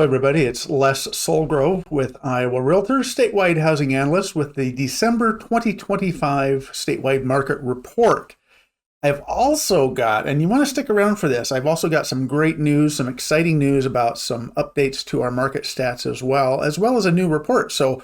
everybody. It's Les Sulgrove with Iowa Realtors, Statewide Housing Analyst with the December 2025 Statewide Market Report. I've also got, and you want to stick around for this, I've also got some great news, some exciting news about some updates to our market stats as well as a new report. So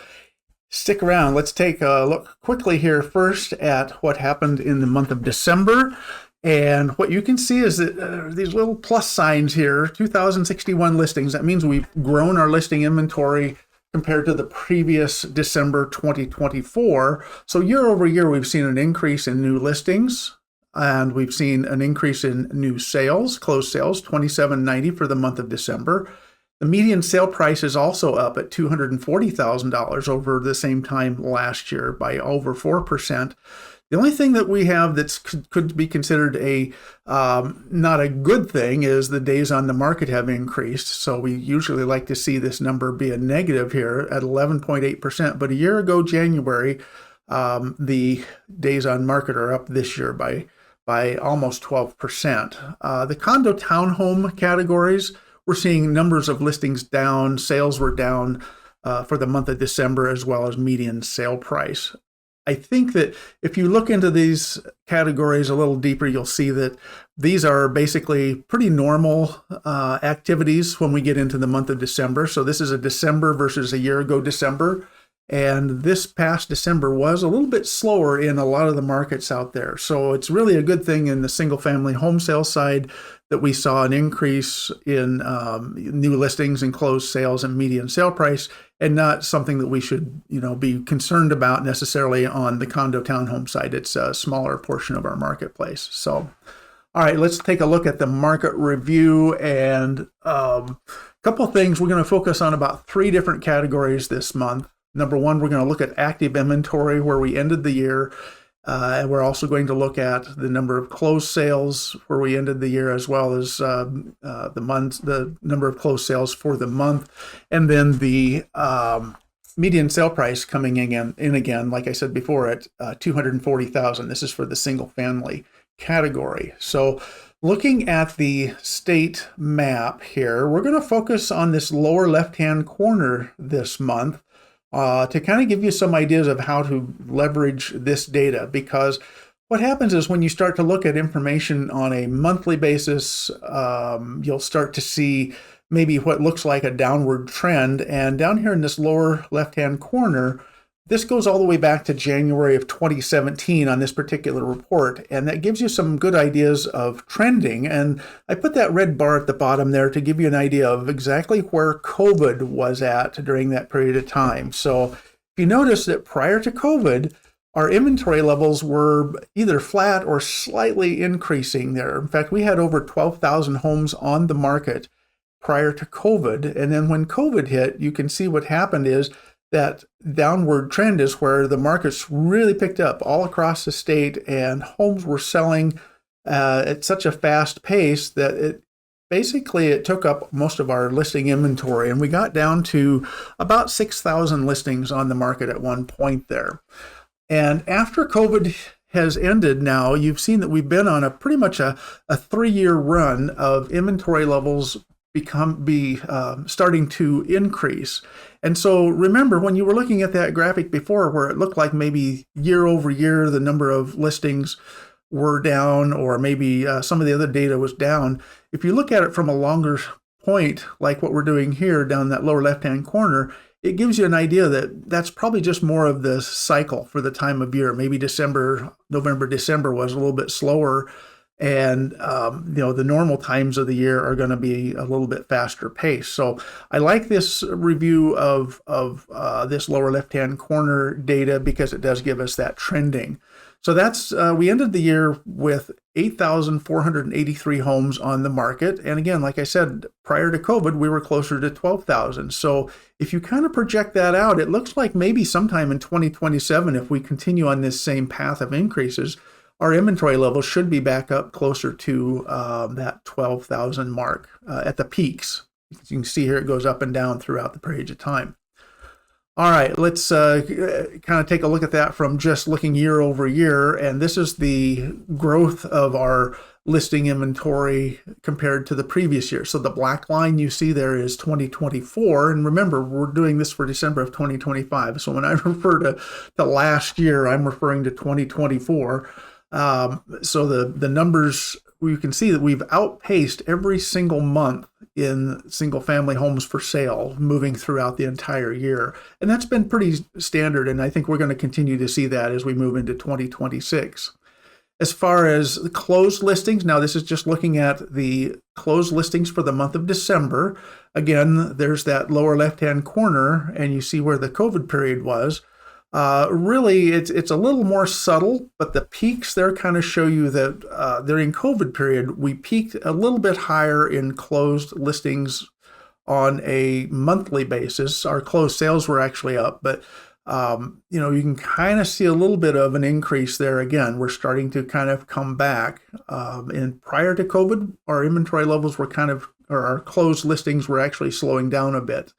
stick around. Let's take a look quickly here first at what happened in the month of December. And what you can see is that these little plus signs here, 2,061 listings. That means we've grown our listing inventory compared to the previous December 2024. So year over year, we've seen an increase in new listings, and we've seen an increase in new sales, closed sales, 2,790 for the month of December. The median sale price is also up at $240,000 over the same time last year by over 4%. The only thing that we have that could be considered a not a good thing is the days on the market have increased. So we usually like to see this number be a negative here at 11.8%. But a year ago, January, the days on market are up this year by almost 12%. The condo townhome categories, we're seeing numbers of listings down. Sales were down for the month of December, as well as median sale price. I think that if you look into these categories a little deeper, you'll see that these are basically pretty normal activities when we get into the month of December. So this is a December versus a year ago December. And this past December was a little bit slower in a lot of the markets out there. So it's really a good thing in the single family home sale side that we saw an increase in new listings and closed sales and median sale price, and not something that we should, be concerned about necessarily on the condo townhome side. It's a smaller portion of our marketplace. So, all right, let's take a look at the market review, and a couple of things. We're going to focus on about 3 different categories this month. Number one, we're going to look at active inventory, where we ended the year. And we're also going to look at the number of closed sales where we ended the year, as well as the number of closed sales for the month, and then the median sale price coming in again, like I said before, at $240,000. This is for the single family category. So looking at the state map here, we're going to focus on this lower left-hand corner this month. To kind of give you some ideas of how to leverage this data, because what happens is when you start to look at information on a monthly basis, you'll start to see maybe what looks like a downward trend. And down here in this lower left-hand corner, this goes all the way back to January of 2017 on this particular report, and that gives you some good ideas of trending. And I put that red bar at the bottom there to give you an idea of exactly where COVID was at during that period of time. So if you notice that prior to COVID, our inventory levels were either flat or slightly increasing there. In fact, we had over 12,000 homes on the market prior to COVID. And then when COVID hit, you can see what happened is that downward trend is where the markets really picked up all across the state, and homes were selling at such a fast pace that it took up most of our listing inventory, and we got down to about 6,000 listings on the market at one point there. And after COVID has ended now, you've seen that we've been on a pretty much a 3-year run of inventory levels starting to increase. And so remember, when you were looking at that graphic before, where it looked like maybe year over year the number of listings were down, or maybe some of the other data was down, if you look at it from a longer point, like what we're doing here down that lower left-hand corner, it gives you an idea that that's probably just more of the cycle for the time of year. Maybe November, December was a little bit slower, and the normal times of the year are going to be a little bit faster pace. So I like this review of this lower left-hand corner data, because it does give us that trending. So that's we ended the year with 8,483 homes on the market. And again, like I said, prior to COVID, we were closer to 12,000. So if you kind of project that out, it looks like maybe sometime in 2027, if we continue on this same path of increases, our inventory levels should be back up closer to that 12,000 mark at the peaks. As you can see here, it goes up and down throughout the period of time. All right, let's kind of take a look at that from just looking year over year. And this is the growth of our listing inventory compared to the previous year. So the black line you see there is 2024. And remember, we're doing this for December of 2025. So when I refer to last year, I'm referring to 2024. So the numbers, you can see that we've outpaced every single month in single family homes for sale moving throughout the entire year. And that's been pretty standard. And I think we're going to continue to see that as we move into 2026. As far as the closed listings, now this is just looking at the closed listings for the month of December. Again, there's that lower left-hand corner, and you see where the COVID period was. Really, it's a little more subtle, but the peaks there kind of show you that during COVID period, we peaked a little bit higher in closed listings on a monthly basis. Our closed sales were actually up, but you can kind of see a little bit of an increase there. Again, we're starting to kind of come back. And prior to COVID, our inventory levels were or our closed listings were actually slowing down a bit.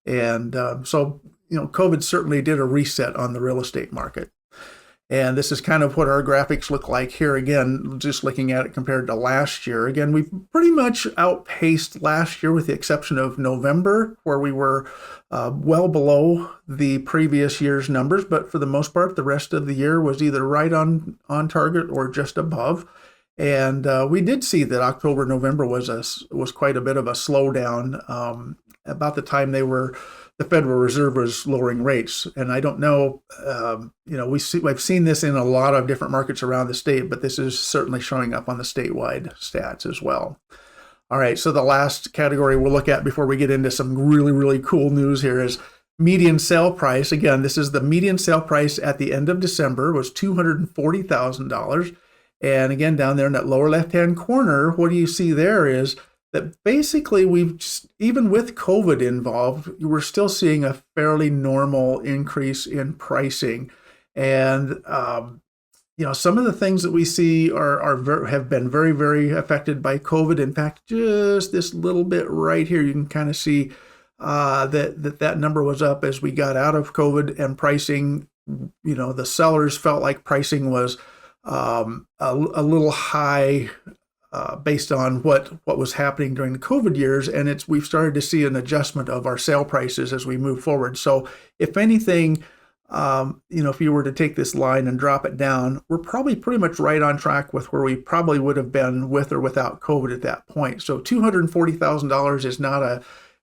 And so COVID certainly did a reset on the real estate market. And this is kind of what our graphics look like here. Again, just looking at it compared to last year. Again, we've pretty much outpaced last year with the exception of November, where we were well below the previous year's numbers. But for the most part, the rest of the year was either right on target or just above. And we did see that October, November was quite a bit of a slowdown. About the time the Federal Reserve was lowering rates. And I don't know, I've seen this in a lot of different markets around the state, but this is certainly showing up on the statewide stats as well. All right, so the last category we'll look at before we get into some really, really cool news here is median sale price. Again, this is the median sale price at the end of December was $240,000. And again, down there in that lower left-hand corner, what do you see there is that basically even with COVID involved, we're still seeing a fairly normal increase in pricing. And, some of the things that we see have been very, very affected by COVID. In fact, just this little bit right here, you can kind of see that number was up as we got out of COVID, and pricing, the sellers felt like pricing was a little high based on what was happening during the COVID years, and we've started to see an adjustment of our sale prices as we move forward. So if anything, if you were to take this line and drop it down, we're probably pretty much right on track with where we probably would have been with or without COVID at that point. So $240,000 is not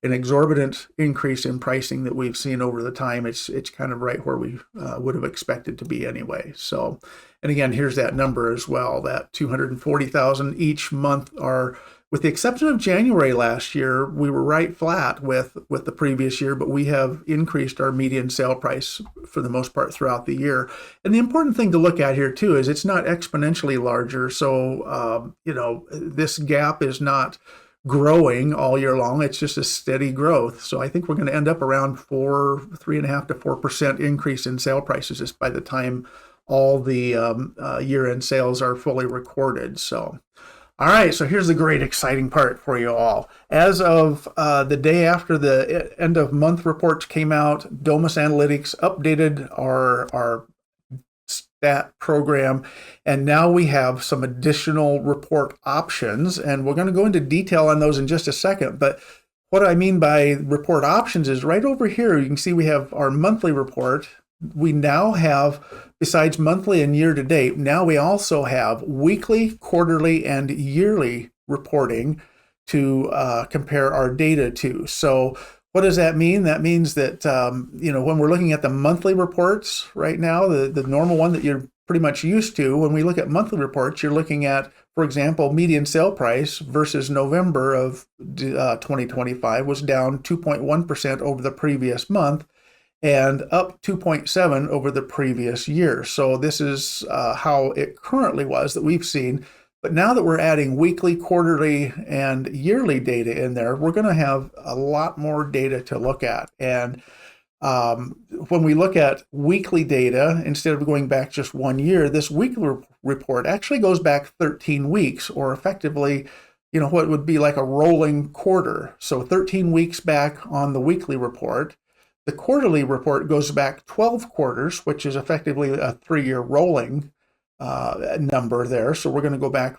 an exorbitant increase in pricing that we've seen over the time. It's kind of right where we would have expected to be anyway. So, and again, here's that number as well, that $240,000 each month are, with the exception of January last year, we were right flat with the previous year, but we have increased our median sale price for the most part throughout the year. And the important thing to look at here too is it's not exponentially larger. So, this gap is not growing all year long. It's just a steady growth. So I think we're going to end up around 3.5% to 4% increase in sale prices just by the time all the year-end sales are fully recorded. So, all right. So here's the great exciting part for you all. As of the day after the end of month reports came out, Domus Analytics updated our stat program, and now we have some additional report options, and we're going to go into detail on those in just a second. But what I mean by report options is right over here, you can see we have our monthly report. We now have, besides monthly and year to date, now we also have weekly, quarterly, and yearly reporting to compare our data to. So what does that mean? That means that, when we're looking at the monthly reports right now, the normal one that you're pretty much used to, when we look at monthly reports, you're looking at, for example, median sale price versus November of 2025 was down 2.1% over the previous month and up 2.7% over the previous year. So this is how it currently was that we've seen. But now that we're adding weekly, quarterly, and yearly data in there, we're going to have a lot more data to look at. And when we look at weekly data, instead of going back just 1 year, this weekly report actually goes back 13 weeks, or effectively, what would be like a rolling quarter. So 13 weeks back on the weekly report. The quarterly report goes back 12 quarters, which is effectively a 3-year rolling number there. So we're going to go back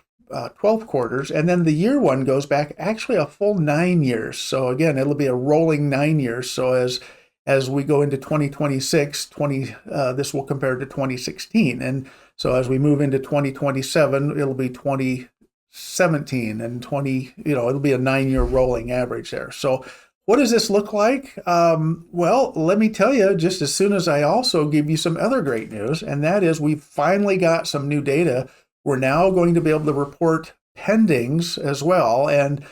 12 quarters, and then the year one goes back actually a full 9 years. So again, it'll be a rolling 9 years. So as we go into 2026, this will compare to 2016, and so as we move into 2027, it'll be 2017 and it'll be a 9-year rolling average there. So what does this look like? Well, let me tell you just as soon as I also give you some other great news, and that is we've finally got some new data. We're now going to be able to report pendings as well. And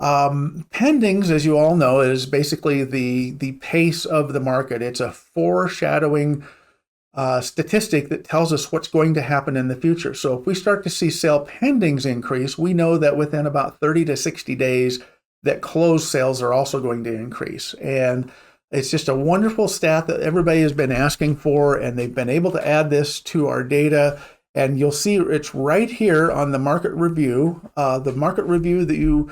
pendings, as you all know, is basically the pace of the market. It's a foreshadowing statistic that tells us what's going to happen in the future. So if we start to see sale pendings increase, we know that within about 30 to 60 days, that closed sales are also going to increase. And it's just a wonderful stat that everybody has been asking for, and they've been able to add this to our data. And you'll see it's right here on the market review. The market review that you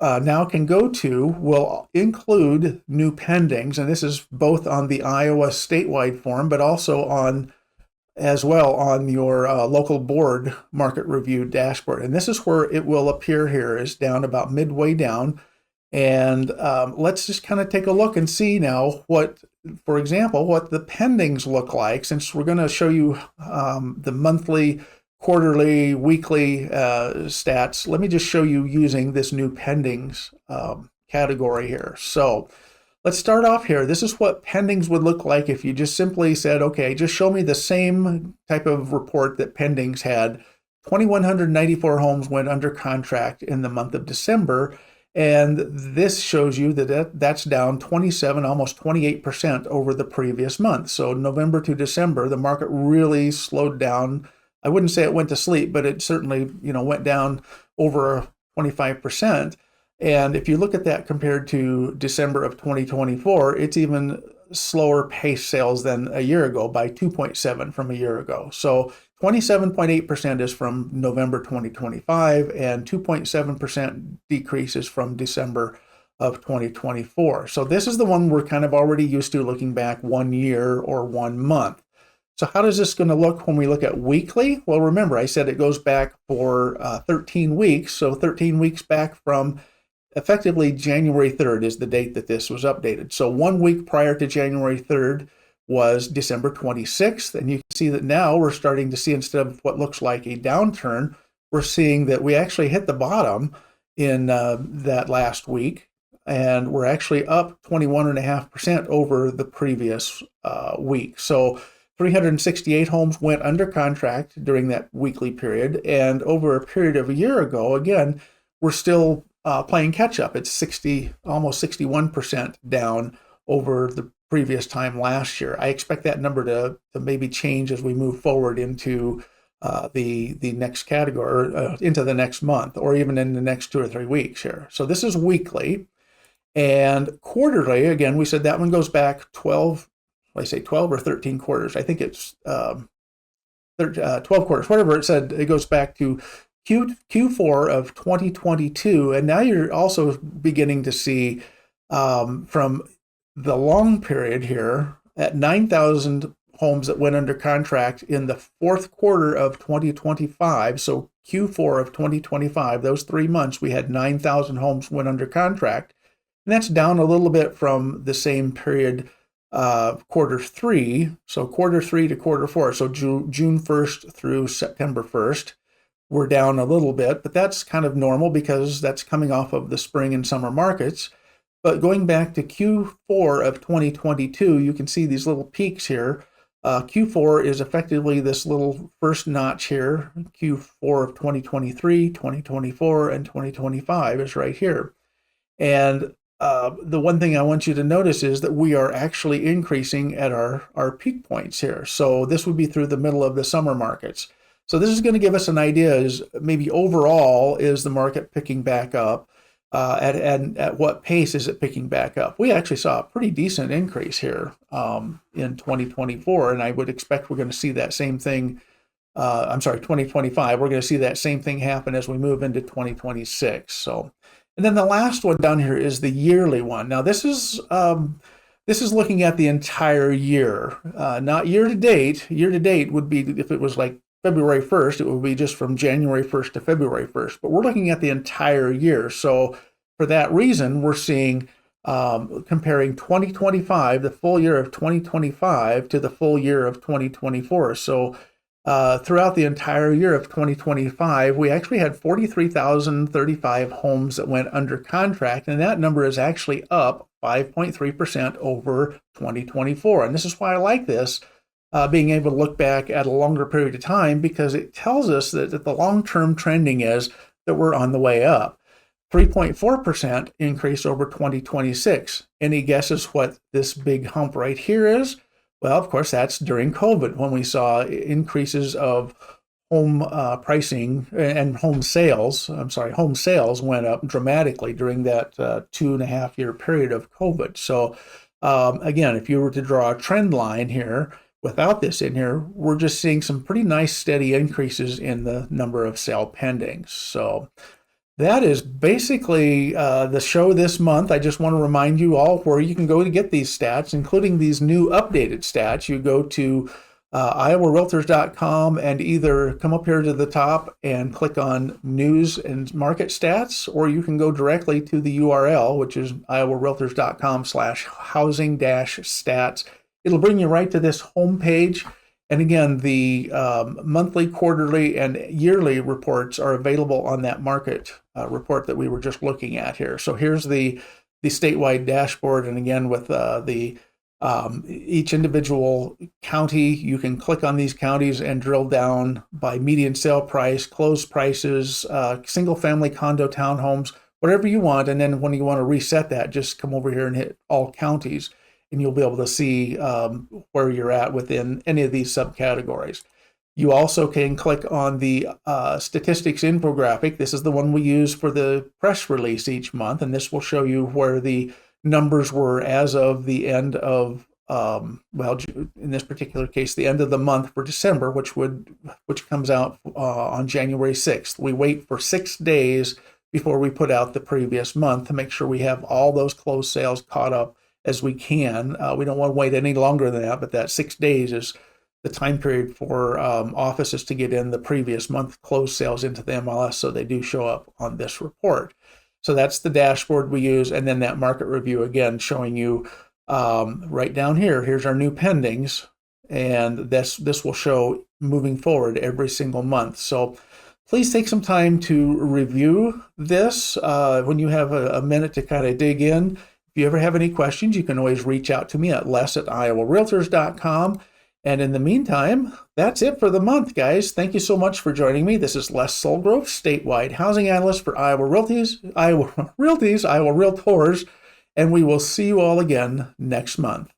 now can go to will include new pendings. And this is both on the Iowa statewide form, but also on your local board market review dashboard. And this is where it will appear here, is down about midway down. And let's just kind of take a look and see now for example, what the pendings look like, since we're going to show you the monthly, quarterly, weekly stats. Let me just show you using this new pendings category here. So let's start off here. This is what pendings would look like if you just simply said, okay, just show me the same type of report that pendings had. 2,194 homes went under contract in the month of December. And this shows you that's down 27, almost 28% over the previous month. So November to December, the market really slowed down. I wouldn't say it went to sleep, but it certainly, went down over 25%. And if you look at that compared to December of 2024, it's even slower pace sales than a year ago by 2.7 from a year ago. So 27.8% is from November 2025, and 2.7% decreases from December of 2024. So this is the one we're kind of already used to, looking back 1 year or 1 month. So how does this going to look when we look at weekly? Well, remember, I said it goes back for 13 weeks. So 13 weeks back from effectively January 3rd is the date that this was updated. So 1 week prior to January 3rd was December 26th. And you can see that now we're starting to see, instead of what looks like a downturn, we're seeing that we actually hit the bottom in that last week. And we're actually up 21.5% over the previous week. So 368 homes went under contract during that weekly period. And over a period of a year ago, again, we're still playing catch up. It's almost 61% down over the previous time last year. I expect that number to maybe change as we move forward into the next category, or into the next month, or even in the next 2 or 3 weeks here. So this is weekly. And quarterly, again, we said that one goes back 12 or 13 quarters. I think it's 12 quarters, whatever it said. It goes back to Q4 of 2022. And now you're also beginning to see from the long period here at 9,000 homes that went under contract in the fourth quarter of 2025. So Q4 of 2025, those 3 months, we had 9,000 homes went under contract. And that's down a little bit from the same period, quarter three. So quarter three to quarter four. So June 1st through September 1st, we're down a little bit, but that's kind of normal because that's coming off of the spring and summer markets. But going back to Q4 of 2022, you can see these little peaks here. Q4 is effectively this little first notch here. Q4 of 2023, 2024, and 2025 is right here. And the one thing I want you to notice is that we are actually increasing at our peak points here. So this would be through the middle of the summer markets. So this is going to give us an idea, is maybe overall, is the market picking back up? At what pace is it picking back up? We actually saw a pretty decent increase here in 2024, and I would expect we're going to see that same thing. 2025. We're going to see that same thing happen as we move into 2026. So, and then the last one down here is the yearly one. Now this is looking at the entire year, not year to date. Year to date would be if it was like February 1st, it will be just from January 1st to February 1st. But we're looking at the entire year. So for that reason, we're seeing comparing 2025, the full year of 2025 to the full year of 2024. So throughout the entire year of 2025, we actually had 43,035 homes that went under contract, and that number is actually up 5.3% over 2024. And this is why I like this, being able to look back at a longer period of time, because it tells us that the long-term trending is that we're on the way up. 3.4% increase over 2026. Any guesses what this big hump right here is? Well, of course, that's during COVID, when we saw increases of home pricing and home sales. Home sales went up dramatically during that 2.5 year period of COVID. So again, if you were to draw a trend line here, without this in here, we're just seeing some pretty nice steady increases in the number of sale pendings. So that is basically the show this month. I just want to remind you all where you can go to get these stats, including these new updated stats. You go to iowarealtors.com and either come up here to the top and click on News and Market Stats, or you can go directly to the URL, which is iowarealtors.com/housing-stats. It'll bring you right to this homepage. And again, the monthly, quarterly, and yearly reports are available on that market report that we were just looking at here. So here's the statewide dashboard. And again, with each individual county, you can click on these counties and drill down by median sale price, closed prices, single family condo townhomes, whatever you want. And then when you want to reset that, just come over here and hit all counties, and you'll be able to see where you're at within any of these subcategories. You also can click on the statistics infographic. This is the one we use for the press release each month, and this will show you where the numbers were as of the end of, in this particular case, the end of the month for December, which comes out on January 6th. We wait for 6 days before we put out the previous month to make sure we have all those closed sales caught up as we can. We don't want to wait any longer than that, but that 6 days is the time period for offices to get in the previous month closed sales into the MLS, so they do show up on this report. So that's the dashboard we use, and then that market review, again, showing you right down here, here's our new pendings, and this will show moving forward every single month. So please take some time to review this when you have a minute to kind of dig in. If you ever have any questions, you can always reach out to me at les@iowarealtors.com. And in the meantime, that's it for the month, guys. Thank you so much for joining me. This is Les Sulgrove, Statewide Housing Analyst for Iowa Realtors, Iowa Realtors, and we will see you all again next month.